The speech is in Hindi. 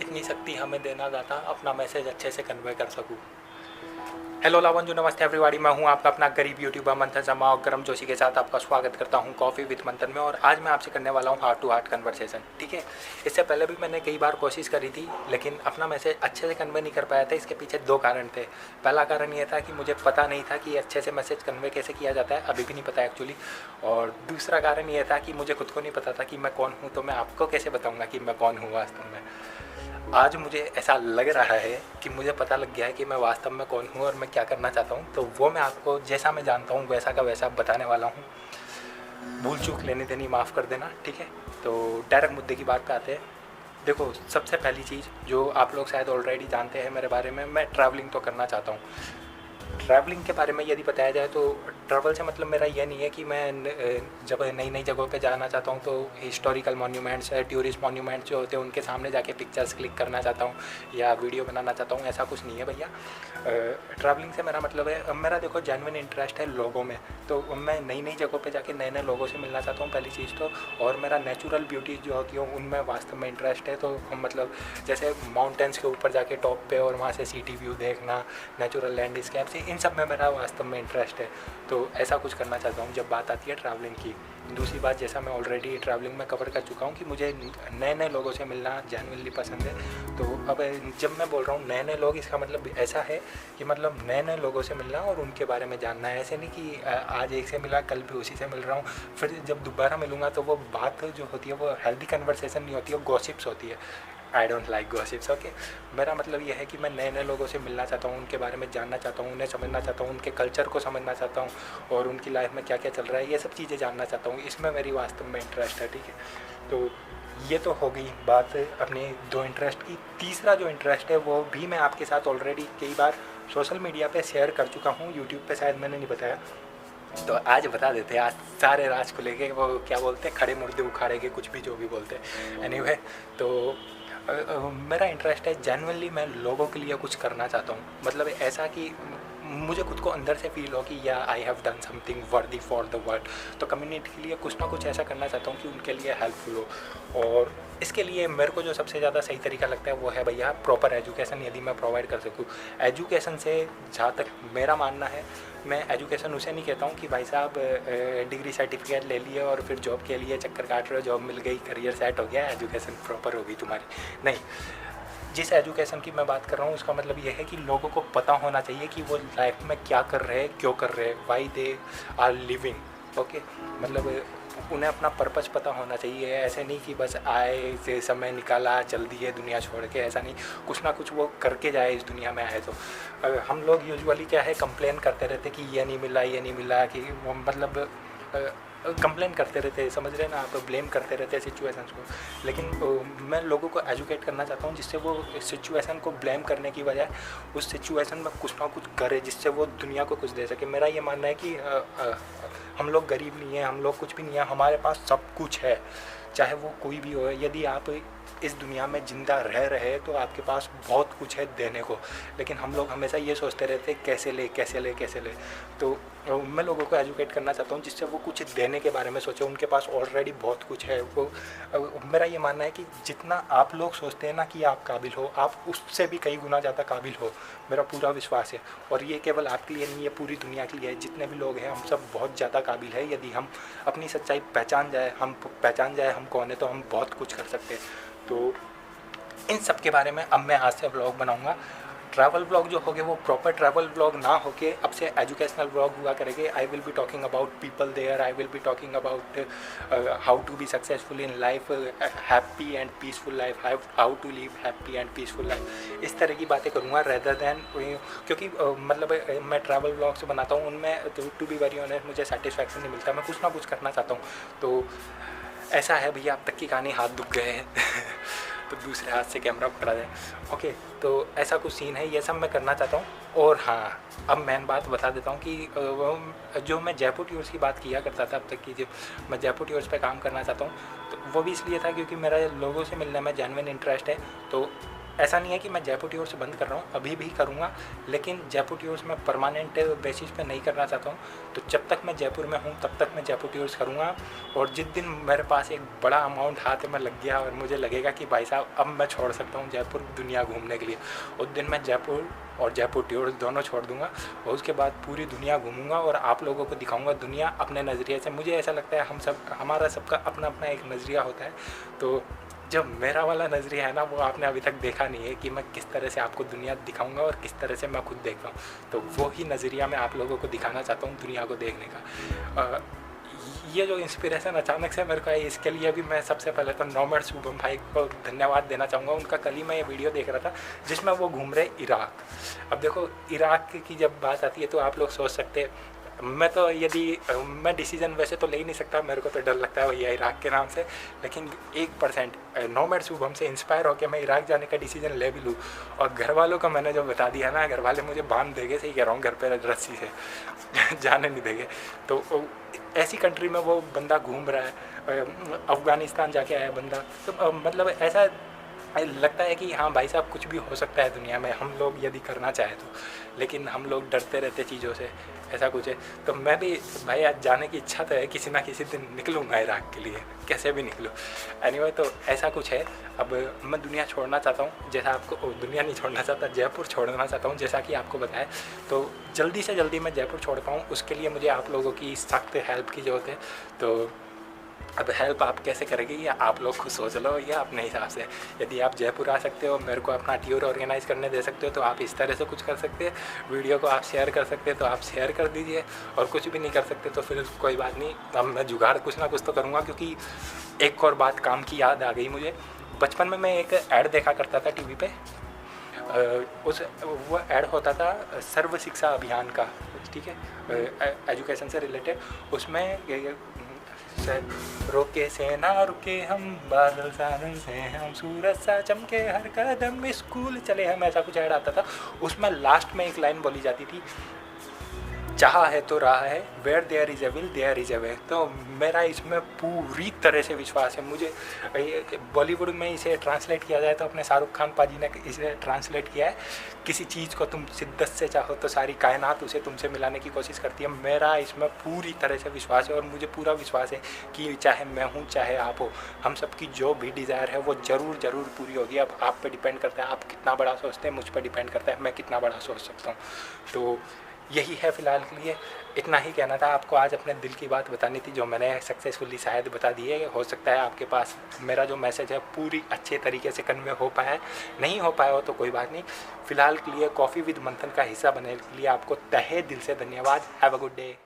इतनी शक्ति हमें देना दाता, अपना मैसेज अच्छे से कन्वे कर सकूँ। हेलो लावंजू, नमस्ते एवरीबॉडी। मैं हूं आपका अपना गरीब यूट्यूबर मंथन शर्मा और गरम जोशी के साथ आपका स्वागत करता हूं कॉफ़ी विद मंथन में। और आज मैं आपसे करने वाला हूं हार्ट टू हार्ट कन्वर्सेशन। ठीक है, इससे पहले भी मैंने कई बार कोशिश करी थी, लेकिन अपना मैसेज अच्छे से कन्वे नहीं कर पाया था। इसके पीछे दो कारण थे। पहला कारण ये था कि मुझे पता नहीं था कि अच्छे से मैसेज कन्वे कैसे किया जाता है, अभी भी नहीं पता एक्चुअली। और दूसरा कारण ये था कि मुझे खुद को नहीं पता था कि मैं कौन हूँ, तो मैं आपको कैसे बताऊँगा कि मैं कौन हूँ वास्तव में। आज मुझे ऐसा लग रहा है कि मुझे पता लग गया है कि मैं वास्तव में कौन हूँ और मैं क्या करना चाहता हूँ। तो वो मैं आपको जैसा मैं जानता हूँ वैसा का वैसा बताने वाला हूँ। भूल चूक लेने देनी माफ़ कर देना, ठीक है। तो डायरेक्ट मुद्दे की बात पे आते हैं। देखो, सबसे पहली चीज़ जो आप लोग शायद ऑलरेडी जानते हैं मेरे बारे में, मैं ट्रैवलिंग तो करना चाहता हूँ। ट्रैवलिंग के बारे में यदि बताया जाए तो ट्रैवल से मतलब मेरा ये नहीं है कि मैं जब नई नई जगहों पे जाना चाहता हूँ तो हिस्टोरिकल मॉन्यूमेंट्स, टूरिस्ट मॉन्यूमेंट्स जो होते हैं उनके सामने जाके पिक्चर्स क्लिक करना चाहता हूँ या वीडियो बनाना चाहता हूँ, ऐसा कुछ नहीं है भैया। ट्रैवलिंग से मेरा मतलब है, मेरा देखो जेन्युइन इंटरेस्ट है लोगों में, तो मैं नई नई जगहों पे जाके नए नए लोगों से मिलना चाहता हूँ पहली चीज़ तो। और मेरा नेचुरल ब्यूटीज़ जो होती हैं उनमें वास्तव में इंटरेस्ट है। तो मतलब जैसे माउंटेन्स के ऊपर जाके टॉप पे और वहाँ से सिटी व्यू देखना, नेचुरल लैंडस्केप, इन सब में मेरा वास्तव में इंटरेस्ट है। तो ऐसा कुछ करना चाहता हूँ जब बात आती है ट्रैवलिंग की। दूसरी बात, जैसा मैं ऑलरेडी ट्रैवलिंग में कवर कर चुका हूँ कि मुझे नए नए लोगों से मिलना जेन्युइनली पसंद है। तो अब जब मैं बोल रहा हूँ नए नए लोग, इसका मतलब ऐसा है कि मतलब नए नए लोगों से मिलना और उनके बारे में जानना है। ऐसे नहीं कि आज एक से मिला कल भी उसी से मिल रहा हूँ, फिर जब दोबारा मिलूँगा तो वो बात जो होती है वो हेल्दी कन्वर्सेशन नहीं होती है, वो गॉसिप्स होती है। I don't like gossips, okay. मेरा मतलब यह है कि मैं नए नए लोगों से मिलना चाहता हूँ, उनके बारे में जानना चाहता हूँ, उन्हें समझना चाहता हूँ, उनके कल्चर को समझना चाहता हूँ और उनकी लाइफ में क्या क्या चल रहा है, ये सब चीज़ें जानना चाहता हूँ। इसमें मेरी वास्तव में इंटरेस्ट है, ठीक है। तो ये तो हो गई बात अपने दो इंटरेस्ट की। तीसरा जो इंटरेस्ट है वो भी मैं आपके साथ ऑलरेडी कई बार सोशल मीडिया पे शेयर कर चुका हूँ, यूट्यूब पे शायद मैंने नहीं बताया, तो आज बता देते हैं। आज सारे राज को लेके वो क्या बोलते हैं, खड़े मुर्दे उखाड़े के कुछ भी जो भी बोलते हैं। एनीवे, तो मेरा इंटरेस्ट है जेन्युइनली, मैं लोगों के लिए कुछ करना चाहता हूँ। मतलब ऐसा कि मुझे खुद को अंदर से फील हो कि या आई हैव डन समथिंग वर्दी फॉर द वर्ल्ड। तो कम्युनिटी के लिए कुछ ना कुछ ऐसा करना चाहता हूँ कि उनके लिए हेल्पफुल हो। और इसके लिए मेरे को जो सबसे ज़्यादा सही तरीका लगता है वो है भैया प्रॉपर एजुकेशन, यदि मैं प्रोवाइड कर सकूँ। एजुकेशन से जहाँ तक मेरा मानना है, मैं एजुकेशन उसे नहीं कहता हूँ कि भाई साहब डिग्री सर्टिफिकेट ले लिए और फिर जॉब के लिए चक्कर काट रहे हो, जॉब मिल गई, करियर सेट हो गया, एजुकेशन प्रॉपर होगी तुम्हारी। नहीं, जिस एजुकेशन की मैं बात कर रहा हूँ उसका मतलब ये है कि लोगों को पता होना चाहिए कि वो लाइफ में क्या कर रहे हैं, क्यों कर रहे हैं, why they are living, okay. मतलब उन्हें अपना पर्पस पता होना चाहिए। ऐसे नहीं कि बस आए से समय निकाला चल दिए दुनिया छोड़ के, ऐसा नहीं, कुछ ना कुछ वो करके जाए इस दुनिया में आए। तो हम लोग यूजुअली क्या है, कंप्लेन करते रहते कि ये नहीं मिला, ये नहीं मिला, कि वो मतलब कंप्लेन करते रहते, समझ रहे हैं ना आप, ब्लेम करते रहते हैं सिचुएशंस को। लेकिन मैं लोगों को एजुकेट करना चाहता हूँ जिससे वो सिचुएशन को ब्लेम करने की बजाय उस सिचुएशन में कुछ ना कुछ करे जिससे वो दुनिया को कुछ दे सके। मेरा ये मानना है कि हम लोग गरीब नहीं हैं, हम लोग कुछ भी नहीं है, हमारे पास सब कुछ है, चाहे वो कोई भी हो। यदि आप इस दुनिया में ज़िंदा रह रहे हैं तो आपके पास बहुत कुछ है देने को, लेकिन हम लोग हमेशा ये सोचते रहते हैं कैसे ले कैसे ले कैसे ले। तो मैं लोगों को एजुकेट करना चाहता हूँ जिससे वो कुछ देने के बारे में सोचे, उनके पास ऑलरेडी बहुत कुछ है। वो मेरा ये मानना है कि जितना आप लोग सोचते हैं ना कि आप काबिल हो, आप उससे भी कई गुना ज़्यादा काबिल हो, मेरा पूरा विश्वास है। और ये केवल आपके लिए नहीं है, पूरी दुनिया के लिए है। जितने भी लोग हैं हम सब बहुत ज़्यादा काबिल है। यदि हम अपनी सच्चाई पहचान जाए, हम पहचान जाए हम कौन है, तो हम बहुत कुछ कर सकते हैं। तो इन सब के बारे में अब मैं आज से व्लॉग बनाऊंगा। ट्रैवल व्लॉग जो होंगे वो प्रॉपर ट्रैवल व्लॉग ना होके अब से एजुकेशनल व्लॉग हुआ करेंगे। I will be talking about people there, I will be talking about how to be successful in life, happy and peaceful life, how to live happy and peaceful life. इस तरह की बातें करूँगा रेदर दैन, क्योंकि मतलब मैं ट्रैवल व्लॉग्स बनाता हूँ उनमें टू बी वेरी ऑनेस्ट मुझे सेटिस्फैक्शन नहीं मिलता। मैं कुछ ना कुछ करना चाहता हूँ। तो ऐसा है भैया, अब तक की कहानी, हाथ दुख गए हैं तो दूसरे हाथ से कैमरा पकड़ा जाए, ओके। तो ऐसा कुछ सीन है, ये सब मैं करना चाहता हूँ। और हाँ, अब मैं बात बता देता हूँ कि जो मैं जयपुर टूर्स की बात किया करता था अब तक की, जो मैं जयपुर टूर्स पे काम करना चाहता हूँ, तो वो भी इसलिए था क्योंकि मेरा लोगों से मिलने में जेन्युइन इंटरेस्ट है। तो ऐसा नहीं है कि मैं जयपुर टूर्स बंद कर रहा हूँ, अभी भी करूँगा, लेकिन जयपुर टूर्स मैं परमानेंट बेसिस पे नहीं करना चाहता हूँ। तो जब तक मैं जयपुर में हूँ तब तक मैं जयपुर टूर्स करूँगा। और जिस दिन मेरे पास एक बड़ा अमाउंट हाथ में लग गया और मुझे लगेगा कि भाई साहब अब मैं छोड़ सकता हूँ जयपुर दुनिया घूमने के लिए, उस दिन मैं जयपुर और जयपुर टूर्स दोनों छोड़ दूँगा और उसके बाद पूरी दुनिया घूमूंगा और आप लोगों को दिखाऊंगा दुनिया अपने नज़रिए से। मुझे ऐसा लगता है हमारा सबका अपना अपना एक नज़रिया होता है। तो जो मेरा वाला नज़रिया है ना, वो आपने अभी तक देखा नहीं है कि मैं किस तरह से आपको दुनिया दिखाऊंगा और किस तरह से मैं खुद देखता हूँ। तो वो ही नज़रिया मैं आप लोगों को दिखाना चाहता हूँ दुनिया को देखने का। ये जो इंस्पिरेशन अचानक से मेरे को आई, इसके लिए भी मैं सबसे पहले तो नॉमैड शुभम भाई को धन्यवाद देना चाहूँगा। उनका कल ही मैं ये वीडियो देख रहा था जिसमें वो घूम रहे इराक। अब देखो, इराक की जब बात आती है तो आप लोग सोच सकते हैं, मैं तो मैं डिसीज़न वैसे तो ले ही नहीं सकता, मेरे को तो डर लगता है भैया इराक के नाम से, लेकिन 1% नॉमैड शुभम से इंस्पायर होकर मैं इराक जाने का डिसीजन ले भी लूँ। और घर वालों को मैंने जो बता दिया ना, घर वाले मुझे बांध देंगे, सही कह रहा हूँ, घर पे रस्सी से जाने नहीं देंगे। तो ऐसी कंट्री में वो बंदा घूम रहा है, अफ़गानिस्तान जाके आया बंदा। तो मतलब ऐसा लगता है कि हाँ भाई साहब कुछ भी हो सकता है दुनिया में, हम लोग यदि करना चाहें तो, लेकिन हम लोग डरते रहते चीज़ों से, ऐसा कुछ है। तो मैं भी भाई आज जाने की इच्छा तो है, किसी ना किसी दिन निकलूँगा इराक के लिए, कैसे भी निकलूँ। एनीवे, तो ऐसा कुछ है। अब मैं दुनिया छोड़ना चाहता हूँ, जैसा आपको दुनिया नहीं छोड़ना चाहता, जयपुर छोड़ना चाहता हूँ, जैसा कि आपको बताया। तो जल्दी से जल्दी मैं जयपुर छोड़ पाऊँ, उसके लिए मुझे आप लोगों की सख्त हेल्प की ज़रूरत है। तो अब हेल्प आप कैसे करेंगे ये आप लोग खुद सोच लो या अपने हिसाब से। यदि आप जयपुर आ सकते हो, मेरे को अपना टूर ऑर्गेनाइज़ करने दे सकते हो, तो आप इस तरह से कुछ कर सकते हैं। वीडियो को आप शेयर कर सकते हैं तो आप शेयर कर दीजिए, और कुछ भी नहीं कर सकते तो फिर कोई बात नहीं, अब मैं जुगाड़ कुछ ना कुछ तो करूँगा। क्योंकि एक और बात काम की याद आ गई मुझे। बचपन में मैं एक ऐड देखा करता था टीवी पे, वो ऐड होता था सर्व शिक्षा अभियान का, ठीक है, एजुकेशन से रिलेटेड। उसमें रोके से ना रुके हम, बादल सानन से हम, सूरज सा चमके हर कदम, स्कूल चले हम, ऐसा कुछ ऐड आता था। उसमें लास्ट में एक लाइन बोली जाती थी, चाहा है तो रहा है, where there is a will there is a way. तो मेरा इसमें पूरी तरह से विश्वास है। मुझे बॉलीवुड में इसे ट्रांसलेट किया जाए तो अपने शाहरुख खान पाजी ने इसे ट्रांसलेट किया है, किसी चीज़ को तुम शिद्दत से चाहो तो सारी कायनात उसे तुमसे मिलाने की कोशिश करती है। मेरा इसमें पूरी तरह से विश्वास है, और मुझे पूरा विश्वास है कि चाहे मैं हूँ चाहे आप हो, हम सबकी जो भी डिज़ायर है वो ज़रूर पूरी होगी। अब आप पे डिपेंड करता है आप कितना बड़ा सोचते हैं, मुझ पर डिपेंड करता है मैं कितना बड़ा सोच सकता हूँ। तो यही है फ़िलहाल के लिए, इतना ही कहना था आपको। आज अपने दिल की बात बतानी थी जो मैंने सक्सेसफुली शायद बता दी है। हो सकता है आपके पास मेरा जो मैसेज है पूरी अच्छे तरीके से कन्वे हो पाया है, नहीं हो पाया हो तो कोई बात नहीं। फ़िलहाल के लिए कॉफ़ी विद मंथन का हिस्सा बनने के लिए आपको तहे दिल से धन्यवाद। Have a good day.